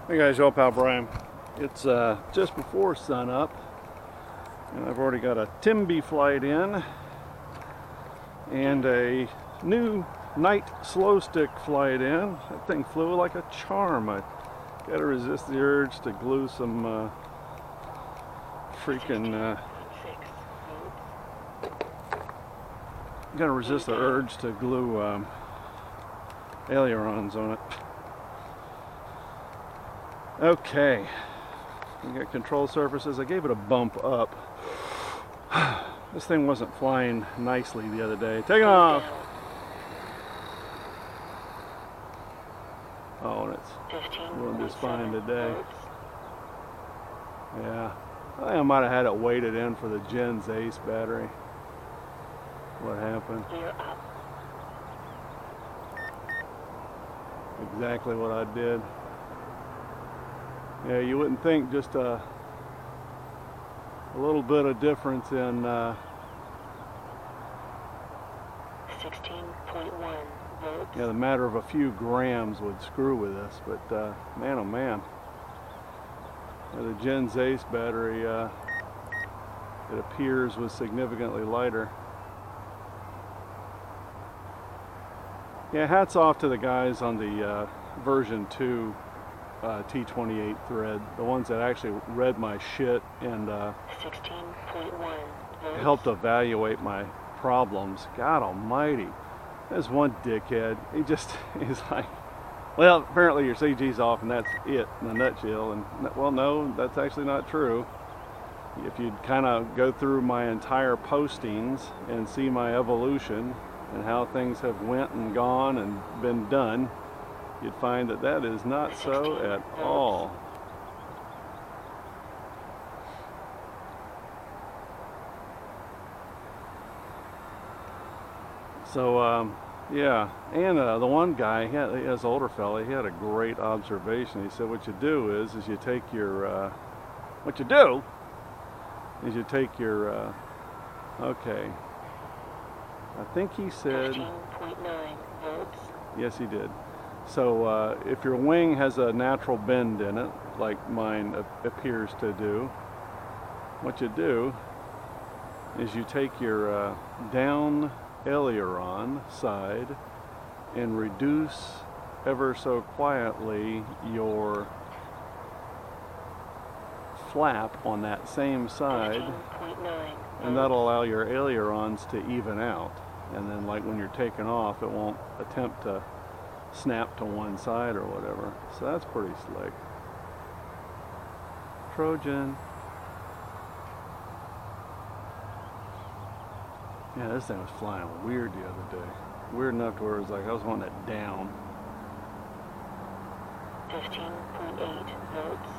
Hey guys, your pal Brian. It's just before sun up, and I've already got a Timby flight in and a new night slow stick flight in. That thing flew like a charm. I got to resist the urge to glue some got to resist the urge to glue ailerons on it. Okay, we got control surfaces. I gave it a bump up. This thing wasn't flying nicely the other day. Take it off. Oh, and it's doing just fine today. Yeah, I think I might have had it weighted in for the Gen's Ace battery. What happened? Exactly what I did. Yeah, you wouldn't think just a little bit of difference in 16.1 volts. yeah, the matter of a few grams would screw with this, but man oh man. Yeah, the Gen's Ace battery, it appears, was significantly lighter. Yeah, hats off to the guys on the version 2 T-28 thread, the ones that actually read my shit and 16.1 helped evaluate my problems. God almighty. There's one dickhead. He's like, well, apparently your CG's off and that's it in a nutshell. And well, no, that's actually not true. If you'd kind of go through my entire postings and see my evolution and how things have went and gone and been done, you'd find that that is not so at all. So yeah, and the one guy, he has an older fella, he had a great observation. He said what you do is you take your okay, I think he said 15.9 volts. yes, he did. So if your wing has a natural bend in it, like mine appears to do, what you do is you take your down aileron side and reduce ever so quietly your flap on that same side, 15.9 and that'll allow your ailerons to even out. And then like when you're taking off, it won't attempt to snap to one side or whatever. So that's pretty slick. Trojan. Yeah, this thing was flying weird the other day. Weird enough to where it was like I was wanting it down. 15.8 volts.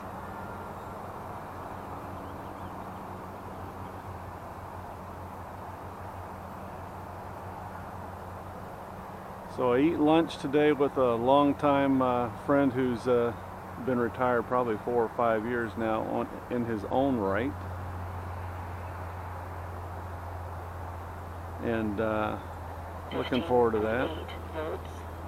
So I eat lunch today with a longtime friend who's been retired probably 4 or 5 years now in his own right. And looking forward to that.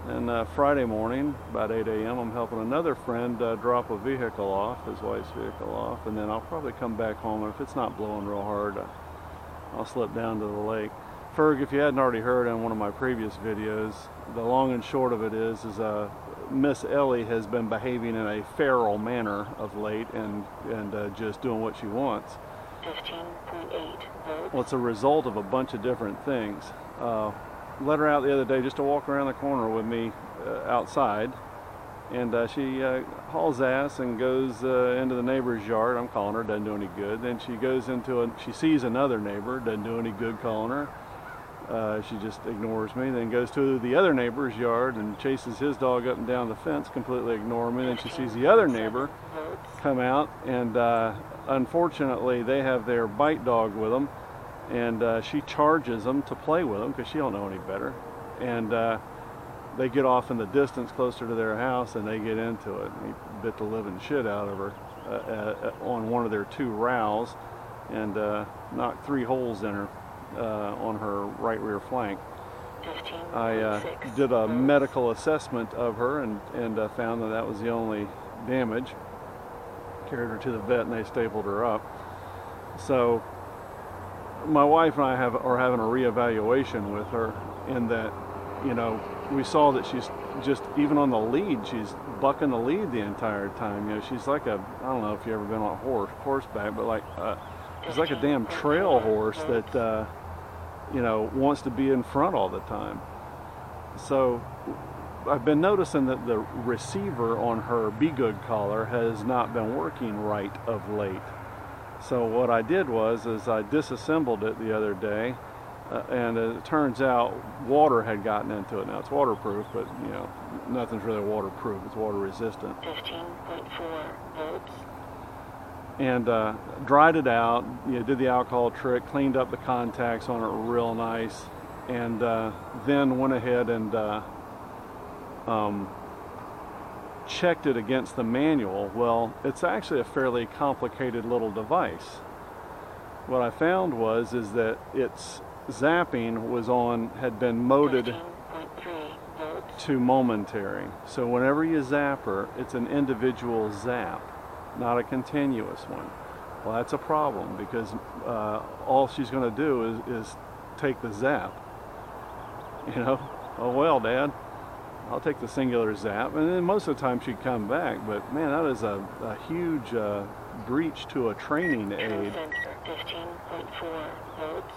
And Friday morning, about 8 a.m., I'm helping another friend drop a vehicle off, his wife's vehicle off, and then I'll probably come back home, and if it's not blowing real hard, I'll slip down to the lake. Ferg, if you hadn't already heard on one of my previous videos, the long and short of it is Miss Ellie has been behaving in a feral manner of late and just doing what she wants. 15.8 volts. Well, it's a result of a bunch of different things. Let her out the other day just to walk around the corner with me outside, and she hauls ass and goes into the neighbor's yard. I'm calling her, doesn't do any good. Then she goes she sees another neighbor, doesn't do any good calling her. She just ignores me, then goes to the other neighbor's yard and chases his dog up and down the fence, completely ignoring me. Then she sees the other neighbor come out, and unfortunately they have their bite dog with them, and she charges them to play with them because she don't know any better. And they get off in the distance closer to their house and they get into it. He bit the living shit out of her on one of their 2 rows and knocked 3 holes in her on her right rear flank. I did a medical assessment of her and found that that was the only damage. Carried her to the vet and they stapled her up. So my wife and I are having a reevaluation with her in that, you know, we saw that she's just, even on the lead, she's bucking the lead the entire time. You know, she's like a, I don't know if you've ever been on horseback, but like, she's like a damn trail horse that, you know, wants to be in front all the time. So I've been noticing that the receiver on her Be Good collar has not been working right of late. So what I did was I disassembled it the other day, and it turns out water had gotten into it. Now it's waterproof, but you know, nothing's really waterproof. It's water resistant. 15.4 volts. And dried it out, you know, did the alcohol trick, cleaned up the contacts on it real nice, and then went ahead and checked it against the manual. Well, it's actually a fairly complicated little device. What I found is that its zapping had been moded to momentary. So whenever you zap her, it's an individual zap, not a continuous one. Well, that's a problem because all she's going to do is take the zap. You know, oh well, Dad, I'll take the singular zap, and then most of the time she'd come back. But man, that is a huge breach to a training aid. 15.4 volts.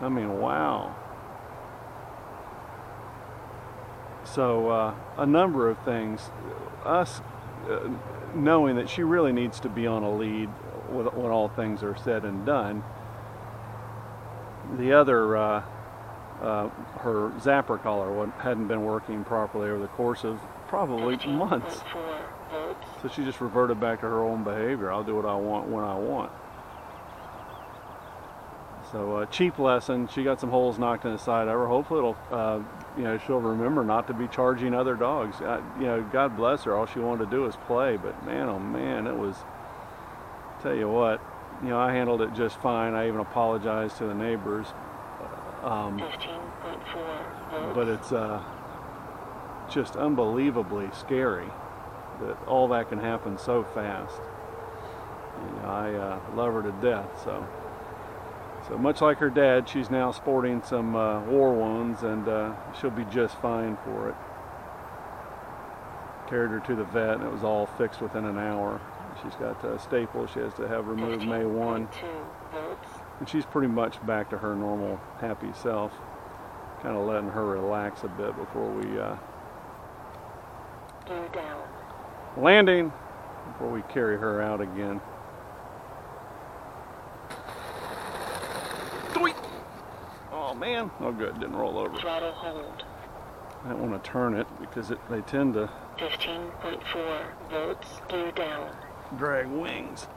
I mean, wow. So a number of things. Us knowing that she really needs to be on a lead when all things are said and done. The other, her zapper collar hadn't been working properly over the course of probably months. So she just reverted back to her own behavior. I'll do what I want when I want. So cheap lesson. She got some holes knocked in the side of her. Hopefully it'll, you know, she'll remember not to be charging other dogs. You know, God bless her. All she wanted to do was play. But man, oh man, it was. Tell you what, you know, I handled it just fine. I even apologized to the neighbors. 15.4 but it's just unbelievably scary that all that can happen so fast. You know, I love her to death. So much like her dad, she's now sporting some war wounds, and she'll be just fine for it. Carried her to the vet, and it was all fixed within an hour. She's got staples she has to have removed May 1. And she's pretty much back to her normal happy self. Kind of letting her relax a bit before we landing, before we carry her out again. Oh man, oh good, didn't roll over. Throttle hold. I don't want to turn it because they tend to 15.4 volts, gear down. Drag wings.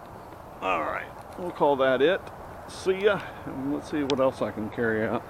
All right, we'll call that it. See ya. And let's see what else I can carry out.